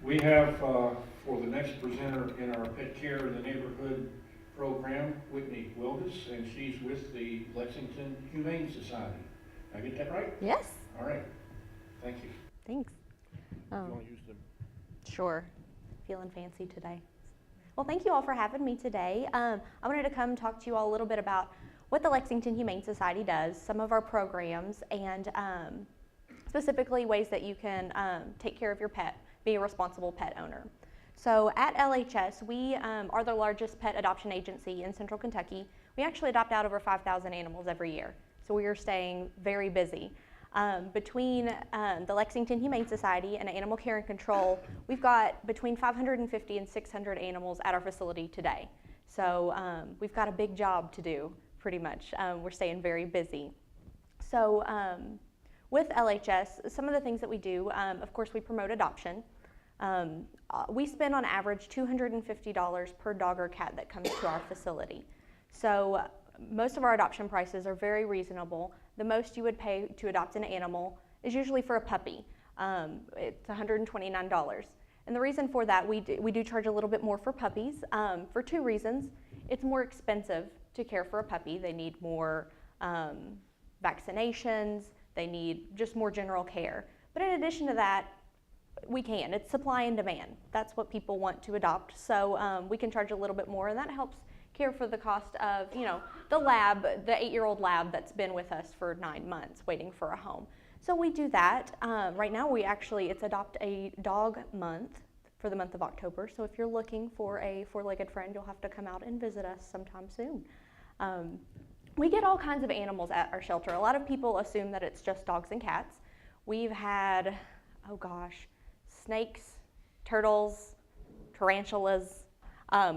We have, for the next presenter in our Pet Care in the Neighborhood program, Whitney Wildis, and she's with the Lexington Humane Society. Did I get that right? Yes. All right. Thank you. Thanks. You want to use them? Sure. Feeling fancy today. Well, thank you all for having me today. I wanted to come talk to you all a little bit about what the Lexington Humane Society does, some of our programs, and specifically ways that you can take care of your pet, be a responsible pet owner. So at LHS, we are the largest pet adoption agency in Central Kentucky. We actually adopt out over 5,000 animals every year, so we are staying very busy. Between the Lexington Humane Society and Animal Care and Control, we've got between 550 and 600 animals at our facility today. So we've got a big job to do, pretty much. We're staying very busy. So with LHS, some of the things that we do, of course, we promote adoption. We spend on average $250 per dog or cat that comes to our facility. So most of our adoption prices are very reasonable. The most you would pay to adopt an animal is usually for a puppy. It's $129. And the reason for that, we do charge a little bit more for puppies for two reasons. It's more expensive to care for a puppy. They need more vaccinations. They need just more general care. But in addition to that, it's supply and demand. That's what people want to adopt. So we can charge a little bit more, and that helps care for the cost of, the lab, the 8-year-old lab that's been with us for 9 months waiting for a home. So we do that. Right now it's Adopt a Dog Month for the month of October. So if you're looking for a 4-legged friend, you'll have to come out and visit us sometime soon. We get all kinds of animals at our shelter. A lot of people assume that it's just dogs and cats. We've had, snakes, turtles, tarantulas,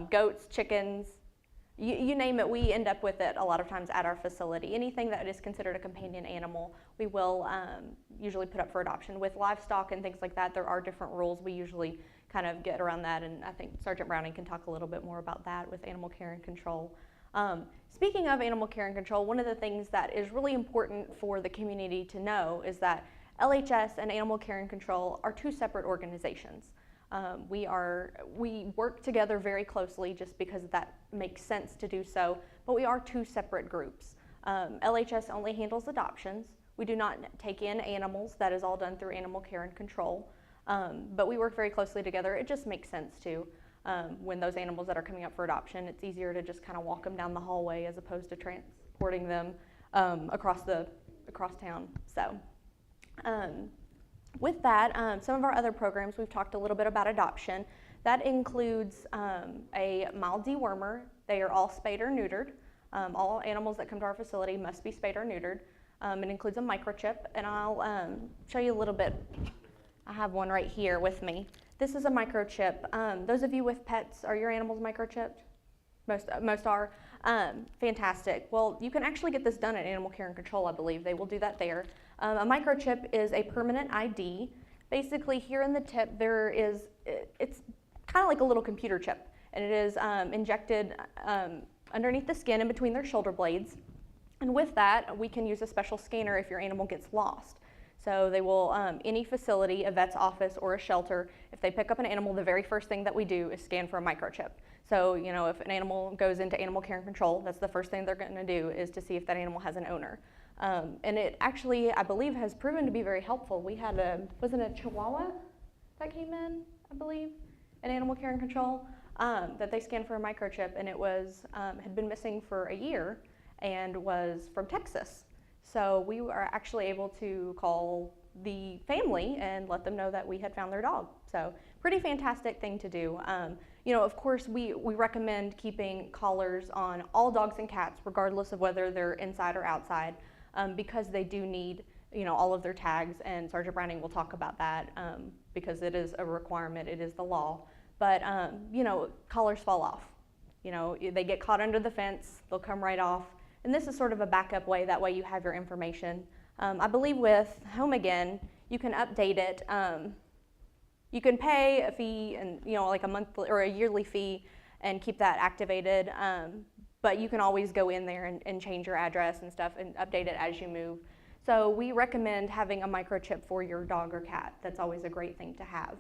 goats, chickens, you name it, we end up with it a lot of times at our facility. Anything that is considered a companion animal, we will usually put up for adoption. With livestock and things like that, there are different rules. We usually kind of get around that, and I think Sergeant Browning can talk a little bit more about that with Animal Care and Control. Speaking of Animal Care and Control, one of the things that is really important for the community to know is that LHS and Animal Care and Control are two separate organizations. We work together very closely just because that makes sense to do so, but we are two separate groups. LHS only handles adoptions. We do not take in animals. That is all done through Animal Care and Control, but we work very closely together. It just makes sense to. When those animals that are coming up for adoption, it's easier to just kind of walk them down the hallway as opposed to transporting them across town. So. With that, some of our other programs, we've talked a little bit about adoption. That includes a mild dewormer. They are all spayed or neutered. All animals that come to our facility must be spayed or neutered. It includes a microchip, and I'll show you a little bit. I have one right here with me. This is a microchip. Those of you with pets, are your animals microchipped? Most are. Fantastic. Well, you can actually get this done at Animal Care and Control, I believe. They will do that there. A microchip is a permanent ID. Basically, here in the tip, it's kind of like a little computer chip, and it is injected underneath the skin in between their shoulder blades. And with that, we can use a special scanner if your animal gets lost. So they will, any facility, a vet's office or a shelter, if they pick up an animal, the very first thing that we do is scan for a microchip. So, if an animal goes into Animal Care and Control, that's the first thing they're going to do is to see if that animal has an owner. And it actually, I believe, has proven to be very helpful. We had wasn't it a Chihuahua that came in, I believe, in Animal Care and Control, that they scanned for a microchip, and it was, had been missing for a year and was from Texas. So we were actually able to call the family and let them know that we had found their dog. So pretty fantastic thing to do. Of course, we recommend keeping collars on all dogs and cats, regardless of whether they're inside or outside, because they do need, all of their tags, and Sergeant Browning will talk about that because it is a requirement, it is the law. But, collars fall off. They get caught under the fence, they'll come right off. And this is sort of a backup way, that way you have your information. I believe with Home Again, you can update it. You can pay a fee, and like a monthly or a yearly fee, and keep that activated. But you can always go in there and change your address and stuff and update it as you move. So we recommend having a microchip for your dog or cat. That's always a great thing to have.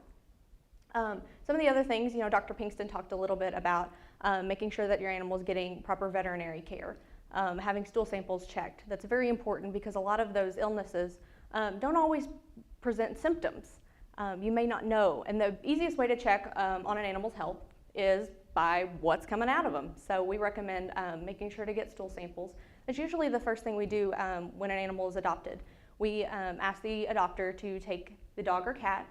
Some of the other things, Dr. Pinkston talked a little bit about making sure that your animal is getting proper veterinary care, having stool samples checked. That's very important because a lot of those illnesses don't always present symptoms. You may not know, and the easiest way to check on an animal's health is by what's coming out of them. So we recommend making sure to get stool samples. That's usually the first thing we do when an animal is adopted. We ask the adopter to take the dog or cat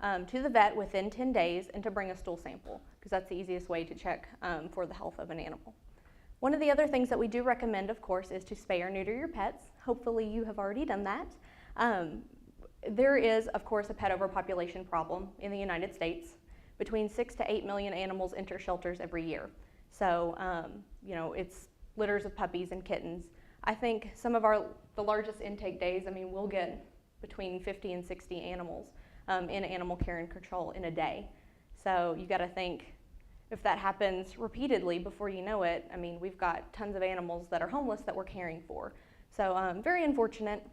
to the vet within 10 days and to bring a stool sample, because that's the easiest way to check for the health of an animal. One of the other things that we do recommend, of course, is to spay or neuter your pets. Hopefully you have already done that. There is, of course, a pet overpopulation problem in the United States. Between 6 to 8 million animals enter shelters every year. So, it's litters of puppies and kittens. I think some of the largest intake days, we'll get between 50 and 60 animals in animal care and control in a day. So you gotta think, if that happens repeatedly before you know it, we've got tons of animals that are homeless that we're caring for. So very unfortunate.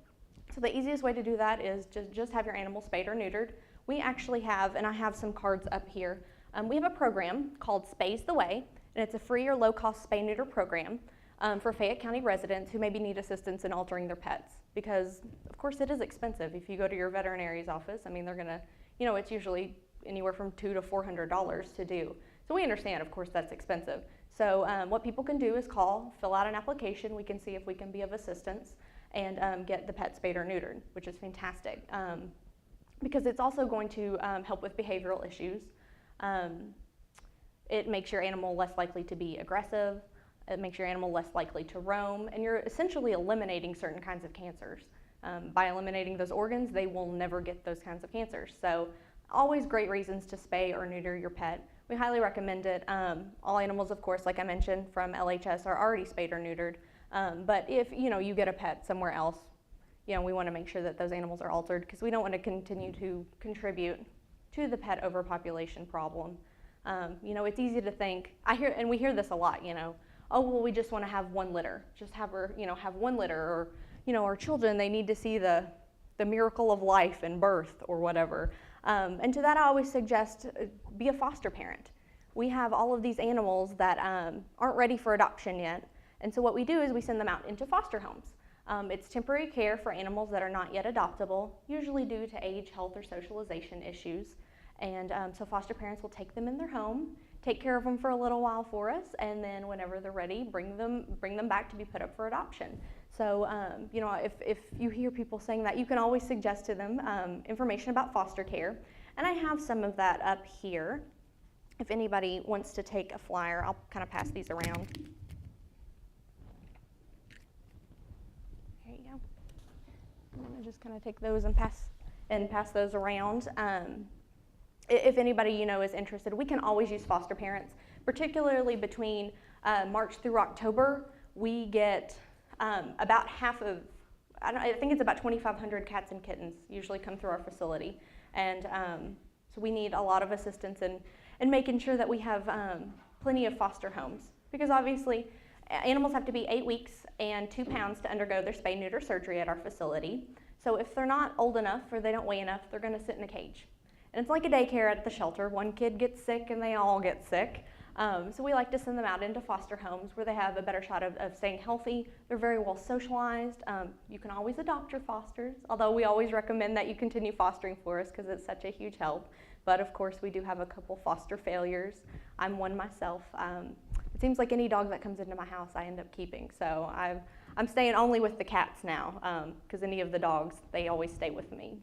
So the easiest way to do that is just have your animal spayed or neutered. We actually have, and I have some cards up here, we have a program called Spay's the Way, and it's a free or low-cost spay-neuter program for Fayette County residents who maybe need assistance in altering their pets. Because, of course, it is expensive. If you go to your veterinary's office, they're gonna, it's usually anywhere from $200 to $400 to do. So we understand, of course, that's expensive. So what people can do is call, fill out an application. We can see if we can be of assistance and get the pet spayed or neutered, which is fantastic. Because it's also going to help with behavioral issues. It makes your animal less likely to be aggressive. It makes your animal less likely to roam, and you're essentially eliminating certain kinds of cancers. By eliminating those organs, they will never get those kinds of cancers. So always great reasons to spay or neuter your pet. We highly recommend it. All animals, of course, like I mentioned, from LHS are already spayed or neutered. But if you get a pet somewhere else, we want to make sure that those animals are altered, because we don't want to continue to contribute to the pet overpopulation problem. It's easy to think, we hear this a lot, oh, well, we just want to have one litter. Just have her, have one litter, or, our children, they need to see the miracle of life and birth or whatever. And to that, I always suggest be a foster parent. We have all of these animals that aren't ready for adoption yet. And so what we do is we send them out into foster homes. It's temporary care for animals that are not yet adoptable, usually due to age, health, or socialization issues. And so foster parents will take them in their home, take care of them for a little while for us, and then whenever they're ready, bring them back to be put up for adoption. So, if you hear people saying that, you can always suggest to them information about foster care. And I have some of that up here. If anybody wants to take a flyer, I'll kind of pass these around. There you go. I'm going to just kind of take those and pass those around. If anybody is interested, we can always use foster parents, particularly between March through October. We get about half of, I think it's about 2,500 cats and kittens usually come through our facility, and so we need a lot of assistance in making sure that we have plenty of foster homes, because obviously animals have to be 8 weeks and 2 pounds to undergo their spay-neuter surgery at our facility. So if they're not old enough or they don't weigh enough, they're going to sit in a cage. And it's like a daycare at the shelter. One kid gets sick and they all get sick. So we like to send them out into foster homes where they have a better shot of staying healthy. They're very well socialized. You can always adopt your fosters, although we always recommend that you continue fostering for us because it's such a huge help. But of course, we do have a couple foster failures. I'm one myself. It seems like any dog that comes into my house, I end up keeping. So I'm staying only with the cats now because any of the dogs, they always stay with me.